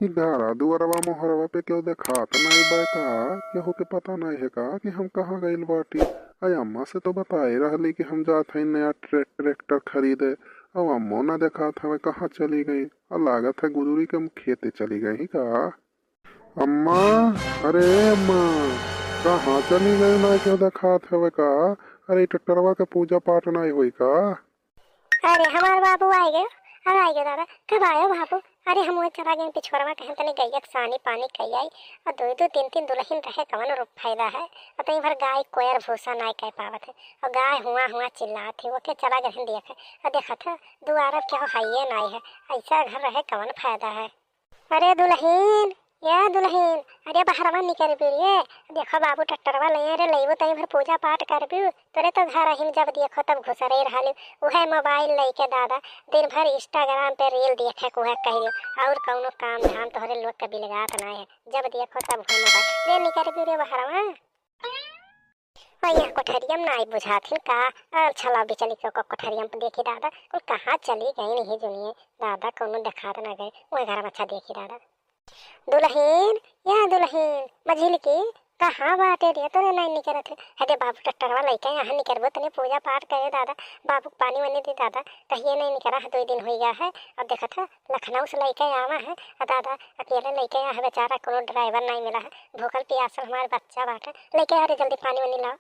इ गारा दुअरवा मोहरवा पे क्यों देखात नाई बा का? केहू के पता नहीं है का कि हम कहाँ गइल बाटी? अय अम्मा से तो बताए रहली कि हम जात हई नया ट्रैक्टर खरीदे। अब अम्मो ना देखात हवे कहाँ चली गई। और लागत है गुजरी के खेते चली गई का? अम्मा, अरे अम्मा, कहाँ चली गई ना क्यों देखात हवे का? अरे ट्रैक्टरवा के पूजा पाठ नहीं हुई का? अरे हमारे बाबू आए गए। अब आए गए दादा। कब आयो बाबू? अरे हम वही चला गए पिछोरवा कहीं तनी गैया सानी पानी कही आई। और दो दो तीन तीन दुल्हन रहे कवन रूप फायदा है। और तई भर गाय कोयर भूसा नहीं कह पावत है। और गाय हुआ हुआ चिल्लात है। वो के चला गए देखे और देखा था दुआरा क्या हाइये नहीं है। ऐसा घर रहे कवन फायदा है। अरे दुल्हन, या दुल्हन, अरे बाहरवा निकल बिरिए। देखो बाबू ट्रैक्टरवा ले रे लइबो तई भर पूजा पाठ करबू। तोरे तो घर ही जब देखो तब घुसरे रहलू। उहे मोबाइल लेके दादा दिन भर इंस्टाग्राम पे रील देखे को है कहियो। और कौनो काम धाम तोहरे लोग के बिलगात नहीं है। जब देखो तब घर मोबाइल रे निकल बिरिए बाहरवा। और यहाँ कोठरियम नाई बुझाथिन का। छला बिचली को कोठरियम पे देखी दादा कुल कहाँ चली गई नहीं दुनिया। दादा कौनो दिखा ना गए वह घर अच्छा देखी दादा। दुल्हन, या दुल्हन मझिल की कहाँ बाटे रे तोरे नहीं निकलत है। अरे बाबू ट्रैक्टरवा लेके यहाँ निकलबो तने पूजा पाठ करे दादा। बाबू पानी वानी दे दादा। कहिए नहीं निकला है 2 दिन हो गया है। अब देखा था लखनऊ से लेके आवा है। और दादा अकेले लेके आया है बेचारा कोनो ड्राइवर नहीं मिला है। भूखल प्यासल हमारे बच्चा बाटे। लेके आ रे जल्दी पानी वानी लाओ।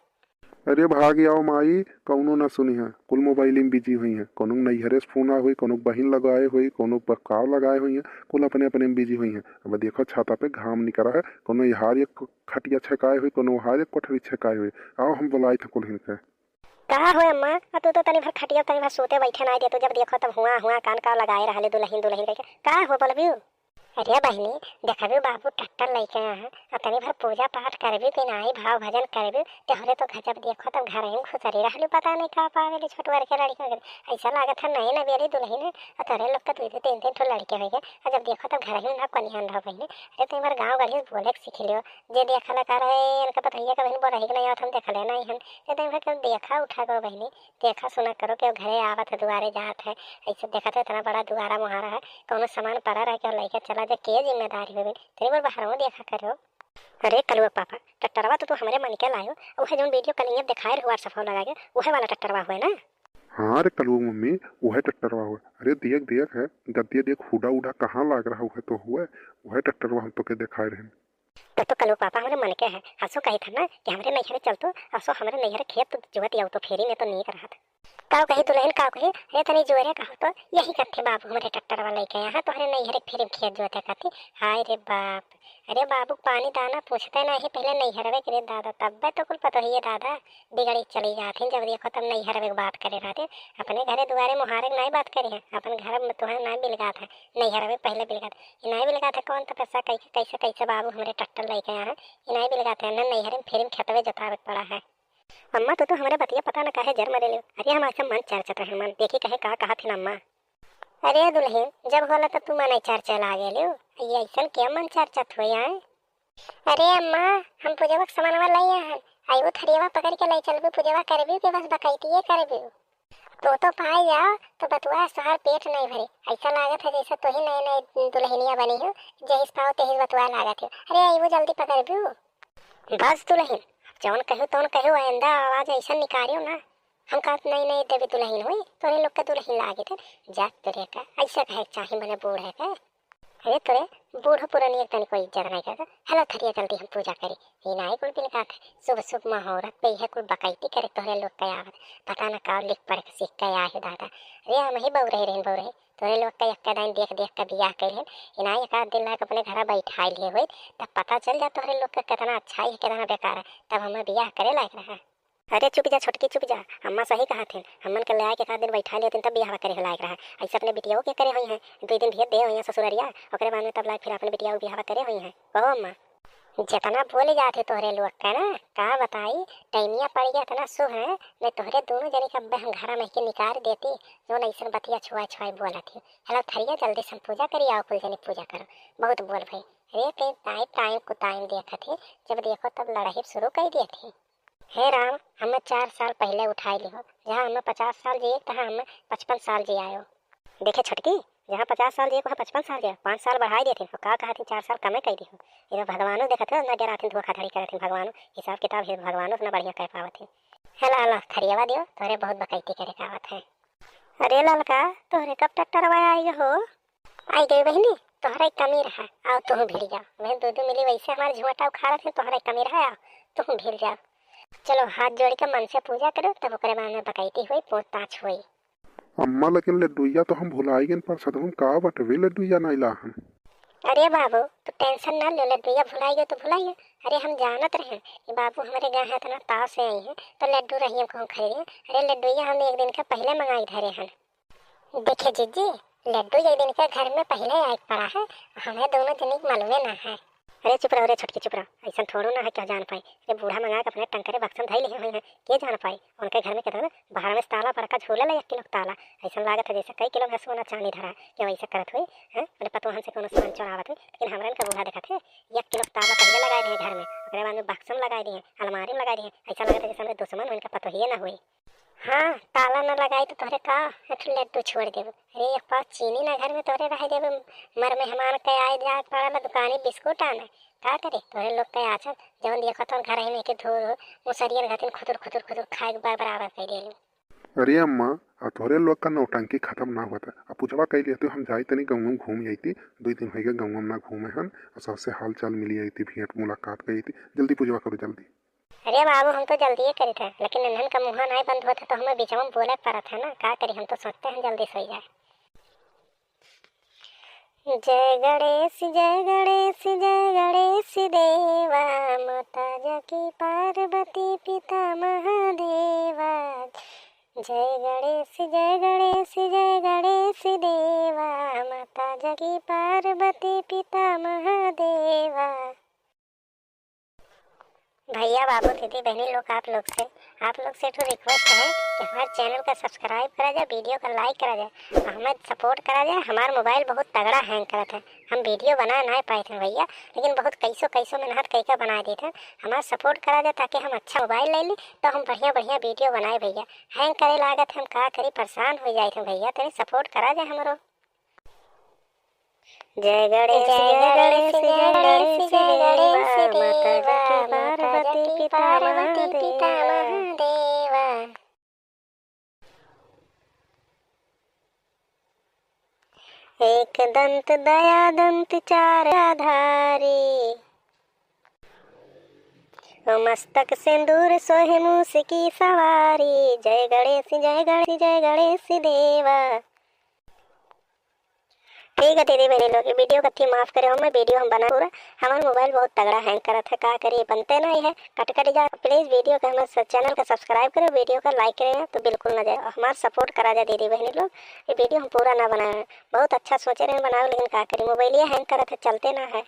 अरे भाग आओ माई, कौनो ना सुनी है, कुल मोबाइल में बिजी हुई है। कोनो नैहरे से फोन आ हुई, कोनो बहिन लगाए हुई, कोनो बकाव लगाए हुई है। कुल अपने अपने में बिजी हुई है। अब देखो छाता पे घाम निकला है। कोनो यहाँ एक खटिया छकाए हुई, कोनो वहाँ एक कोठरी छकाए हुई। आओ हम बुलाई थे कुल हिनके। का हो अम्मा? तू तो तनी भर खटिया तनी भर सोते बैठे नहीं दे। तो जब देखो तब हुआ हुआ कान का लगाए रहले दुल्हन दुल्हन करके। का हो बोलबू? अरे बहनी देखबू बाबू ट्रैक्टर लेके आया है। और तनी भर पूजा पाठ करबू कि नहीं भाव भजन करबू। तोहरे तो गजब देखो तब घर में खुसरी रहलू पता नहीं का पावे छोटवर के लड़के हो गए। ऐसा लागत है नए नवेली दुल्हन। और तोरे लोग का 2-3 ठो लड़के हो गए। और जब देखो तब घर ही ना कनियान रह बहनी। अरे तुम बार गाँव गली बोले सीख लियो। जे देखल कर इनका पतैया का बहन बोल रही नहीं हम देखले नहीं हम। ये तुम भर देखा उठा करो बहनी। देखा सुना करो कि घरे आवत है दुआरे जात है। ऐसे देखा था इतना बड़ा दुआरा मुहारा है। कौनो सामान पड़ा रह के लेके चला जा के जिम्मेदारी होगी तेरे बार बाहरों देखा करो। अरे कलुआ पापा ट्रैक्टरवा तो तू हमारे मन के लायो। वह जो वीडियो कलिंग दिखाए रहे व्हाट्सएप लगा के वह वाला ट्रैक्टरवा हुए ना। हाँ अरे कलुआ मम्मी, वह ट्रैक्टरवा हुआ। अरे देख देख है गद्दिया देख हुडा उडा कहाँ लाग रहा हुआ तो हुआ। वह ट्रैक्टरवा हम तो के दिखाए रहे। तो कलुआ पापा हमारे मन के है। हंसो कही था ना कि हमारे नैहरे चलतो। असो हमारे नैहरे खेत जुवत आऊ तो फेरी में तो नहीं कर रहा था। काव कही दुल्हन काव कही अरे तनी जोरे कहो तो यही करते बाबू हमारे ट्रैक्टर वाले के यहाँ तो हरे नैहरे फिर खेत जोते करते। हाय रे बाप। अरे बाबू पानी दाना पूछते नहीं पहले नैहरवे के दादा तब तो कुल पता ही है दादा। बिगड़ी चली जाती जब देखो तब नैहरवे की बात करे रहते। अपने घरे दुआरे मुहारे नहीं बात करे हैं। अपन घर में तुम्हें नहीं बिलगात है। नैहरवे पहले बिलगात नहीं बिलगात है। कौन तो पैसा कैसे कैसे कैसे बाबू हमारे ट्रैक्टर लेके आए हैं। ये नहीं बिलगाते हैं ना नैहरे में फिर खेतवे जोतावे पड़ा है। अम्मा तो हमारे बतिया पता न कहे जर मरे ले। अरे हम ऐसा मन चर्चा है मन देखी कहे कहा थे अम्मा। अरे दुल्हन जब होला तो तू मन चर्चा लागे लो। ये ऐसा क्या मन चर्चा हो है। अरे अम्मा हम पूजवा के सामान वाला हैं। आइबो थरियावा पकड़ के ले चलबू पूजवा करबू के बस बकैतिए करबू। तो पाए जाओ तो बतुआ सहार पेट नहीं भरे। ऐसा लागत है जैसे तो ही नए नए दुल्हनिया बनी हो। जहिस पाओ तेहिस बतुआ लागत है। अरे आइबो जल्दी पकड़बू। बस दुल्हन जौन कहू तौन कहू आइंदा आवाज ऐसा निकालियो ना। हम कहत नहीं नहीं देवी दुल्हन हुई तोरे लोग का दुल्हन लागे थे। जात तेरे का ऐसा कहे चाहे मने बूढ़ है का। अरे तोरे बूढ़ पुरानी एक तन कोई इज्जत नहीं करता। हेलो थरिया जल्दी हम पूजा करी। ये ना कुल बिल का सुबह सुबह मुहूर्त पे है कुल बकैती करे तोरे लोग का आवत पता न का लिख पढ़ के सीख के आए दादा। अरे हम ही बहु रहे तोरे लोग का एक दिन देख देख के बियाह करे। इना एक आध दिन लाके अपने घर बैठा लिए हुई तब पता चल जा तोरे लोग का कितना अच्छा है कितना बेकार है। तब हमें बियाह करे लायक रहा। अरे चुप जा छोटकी चुप जा। अम्मा सही कहा थे हमन के ले आके एक दिन बैठा लिए तब बियाह करे लायक रहा। ऐसे अपने बिटियाओं के करे हुई हैं 2 दिन भेज दे हुई हैं ससुररिया ओकरे बाद में तब लायक फिर अपने बिटियाओं बियाह करे हुई हैं। कहो अम्मा जितना बोले जाते तोहरे लोग का ना का बताई टैमिया पड़ गया इतना शुभ है। मैं तोहरे दोनों जने का बहन घर में के निकाल देती जो ऐसा बतिया छुआ छुआ बोला थी। हेलो थरिया जल्दी से पूजा करिए आओ कुल जने पूजा करो। बहुत बोल भाई। अरे कहीं टाइम को टाइम देखा थे जब देखो तब लड़ाई शुरू कर दिए थे। हे राम हमें 4 साल पहले उठाई ली हो। जहाँ हमें 50 साल जिए तहाँ हमें 55 साल जी आयो। देखे छोटकी जहाँ 50 साल जिए वहाँ 55 साल जिए, 5 साल बढ़ाई देते हो का कहते 4 साल कमे कह दी हो। इधर भगवानों देखते हो न डराते धोखाधड़ी करते भगवानों हिसाब किताब है भगवानों से न बढ़िया कह पावत है। हेला अल्लाह खरियावा दियो तोरे बहुत बकैती करे कावत है। अरे ललका तोहरे कब ट्रैक्टर आई हो? आई गई बहनी तोहरा एक कमी रहा आओ तुम भिड़ जाओ। वह दूध मिली वैसे हमारे झुमटा उखाड़ा थे तोहरा एक कमी रहा आओ तुम भिड़ जाओ। चलो हाथ जोड़ के मन से पूजा करो तब ओकरे बाद में बकैती हुई पूछताछ हुई। अम्मा लेकिन लड्डुइया तो हम भुलाई गए पर सदम का बटवे लड्डुइया नहीं लाहन। अरे बाबू तो टेंशन ना लो लड्डुइया भुलाइए तो भुलाइए। अरे हम जानत रहे कि बाबू हमारे गाँव है इतना ताव से आई है तो लड्डू रही हमको खरीदे। अरे लड्डुइया हम एक दिन का पहले मंगाई धरे हैं। देखे जीजी लड्डू एक दिन के घर में पहले आई पड़ा है हमें दोनों जनी मालूम ना है। अरे चुप रहो रे छटकी चुप रहो ऐसा थोड़ो ना है क्या जान पाई। अरे बूढ़ा मंगा के अपने टंकरे बक्सन धई लिए हुए हैं क्या जान पाई। उनके घर में कहते ना बाहर में ताला पर का झूले ला 1 किलो ताला ऐसा लागत है जैसे कई किलो में सोना चांदी धरा क्या वैसे करत हुई है। मैंने पतो हमसे कोनो सामान चोरावत हुई लेकिन हमरा का बूढ़ा देखा थे 1 किलो ताला पहले लगाए दिए घर में उसके बाद में बक्सन लगाए दिए अलमारी में लगाए दिए ऐसा लगता है जैसे हमारे दुश्मन उनका पतो ही ना हुई। हाँ ताला न लगाई तो तोहरे का लड्डू छोड़ देव। अरे एक पास चीनी ना घर में तोहरे रह देव मर मेहमान के आए जा पड़ा दुकानी बिस्कुट आना का करे तोहरे लोग के आचल जवन देखो तो घर ही में के धो मुसरियन घातिन खुदुर खुदुर खुदुर खाए बराबर कर देलू। अरे अम्मा तोहरे लोग का नौटंकी खत्म ना हुआ था अब पूछवा कह लिया हम जाई तनी गाँव घूम आई थी 2 दिन हो गए गाँव ना घूमे हन और सबसे हाल चाल मिली आई थी भेंट मुलाकात गई थी जल्दी पूछवा करो जल्दी। अरे बाबू हम तो जल्दी ही करे थे लेकिन नन्हन का मुँह नहीं बंद होता तो हमें बीच में बोले पड़ा था ना का करी हम तो सोचते हैं जल्दी सो जाए। जय गणेश जय गणेश जय गणेश देवा माता जकी पार्वती पिता महादेवा। जय गणेश जय गणेश जय गणेश देवा माता जकी पार्वती पिता महादेवा। भैया बाबू दीदी बहनी लोग आप लोग से तो रिक्वेस्ट है कि हमारे चैनल का सब्सक्राइब करा जाए वीडियो का लाइक करा जाए और हमें सपोर्ट करा जाए। हमारा मोबाइल बहुत तगड़ा हैंग करा था हम वीडियो बना नहीं पाए थे भैया लेकिन बहुत कैसो मेहनत करके बना दिए थे। हमारा सपोर्ट करा जाए ताकि हम अच्छा मोबाइल ले लें तो हम बढ़िया वीडियो बनाए भैया। हैंग करे लागत हम का करी परेशान हो जाए थे भैया तेरे सपोर्ट करा जाए हमारो। जय गणेश जय गणेश जय गणेश जय गणेश देवा पार्वती पिता महादेवा। एक दंत दया दंत चार आधारी मस्तक सिंदूर सोहे मूस की सवारी। जय गणेश जय गणेश जय गणेश देवा। ठीक है दीदी बहनी लोग वीडियो कथी माफ करे हमें वीडियो हम बना पूरा हमारा मोबाइल बहुत तगड़ा हैंग करा था का करिए बनते नहीं है कट जा। प्लीज़ वीडियो का हमारे चैनल का सब्सक्राइब करो वीडियो का लाइक करें तो बिल्कुल ना जाए हमारा सपोर्ट करा जाए दीदी बहनी लोग। ये वीडियो हम पूरा ना बनाए बहुत अच्छा सोचे रहे बनाओ लेकिन का करिए मोबाइल हैंग करा था चलते ना है।